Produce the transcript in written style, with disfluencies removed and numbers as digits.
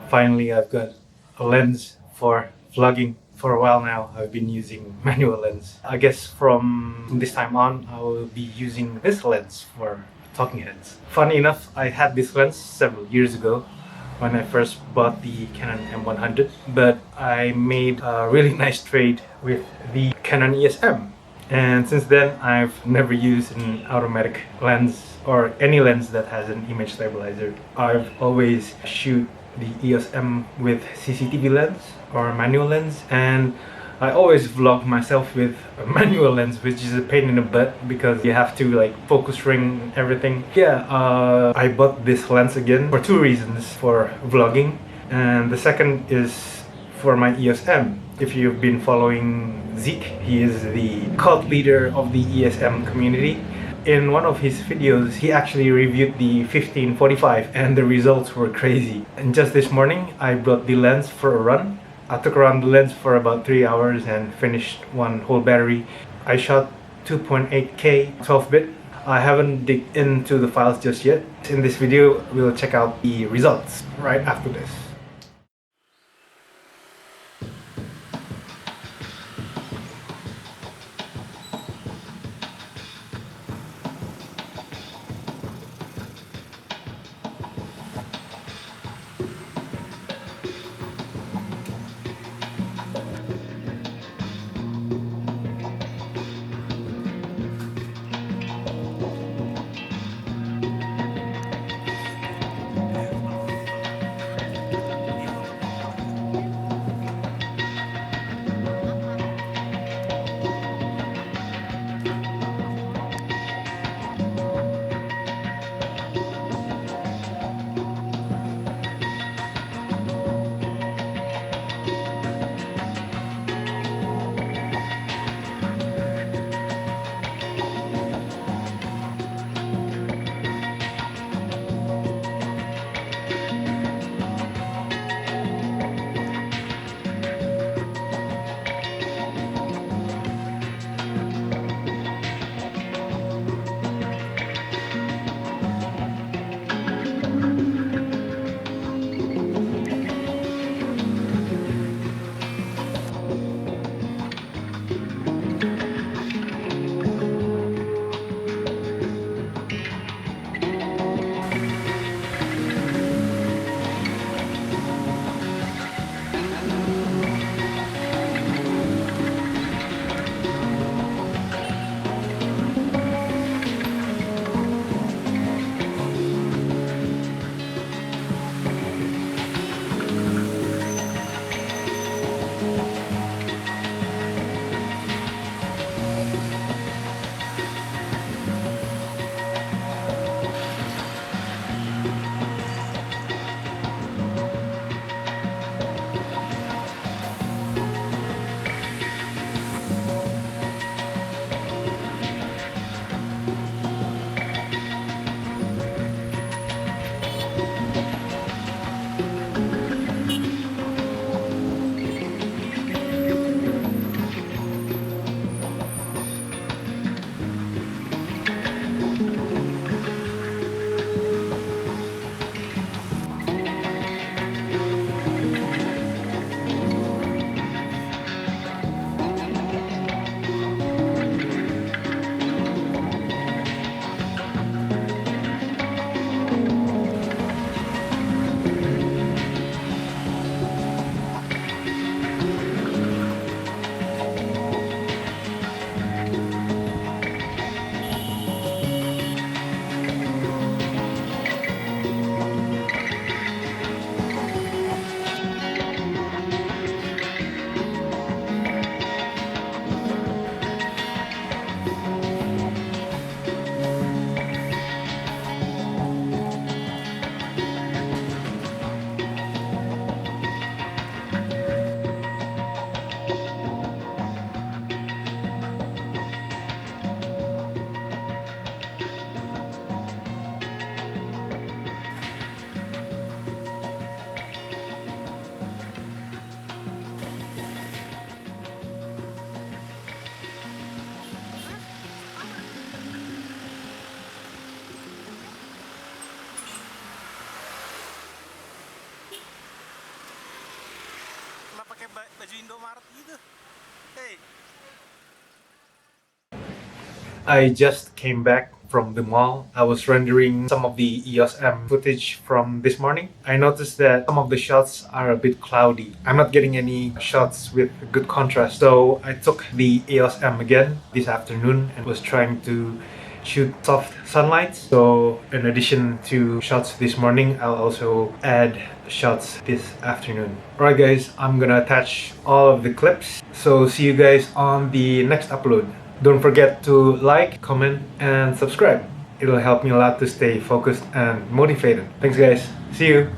Finally, I've got a lens for vlogging. For a while now, I've been using manual lens. I guess from this time on, I will be using this lens for talking heads. Funny enough, I had this lens several years ago when I first bought the Canon M100, but I made a really nice trade with the Canon EOS-M. And since then, I've never used an automatic lens or any lens that has an image stabilizer. I've always shoot the EOS-M with CCTV lens or manual lens, and I always vlog myself with a manual lens, which is a pain in the butt because you have to like focus ring and everything. I bought this lens again for two reasons: for vlogging, and the second is for my EOS-M. If you've been following Zeke, he is the cult leader of the EOS-M community. In one of his videos, he actually reviewed the 1545 and the results were crazy. And just this morning, I brought the lens for a run. I took around the lens for about 3 hours and finished one whole battery. I shot 2.8K 12-bit. I haven't dig into the files just yet. In this video, we'll check out the results right after this. pakai baju Indomaret gitu. Hey. I just came back from the mall. I was rendering some of the EOS M footage from this morning. I noticed that some of the shots are a bit cloudy. I'm not getting any shots with good contrast. So I took the EOS M again this afternoon and was trying to shoot soft sunlight. So in addition to shots this morning, I'll also add shots this afternoon. Alright guys, I'm gonna attach all of the clips. So see you guys on the next upload. Don't forget to like, comment, and subscribe. It'll help me a lot to stay focused and motivated. Thanks guys. See you.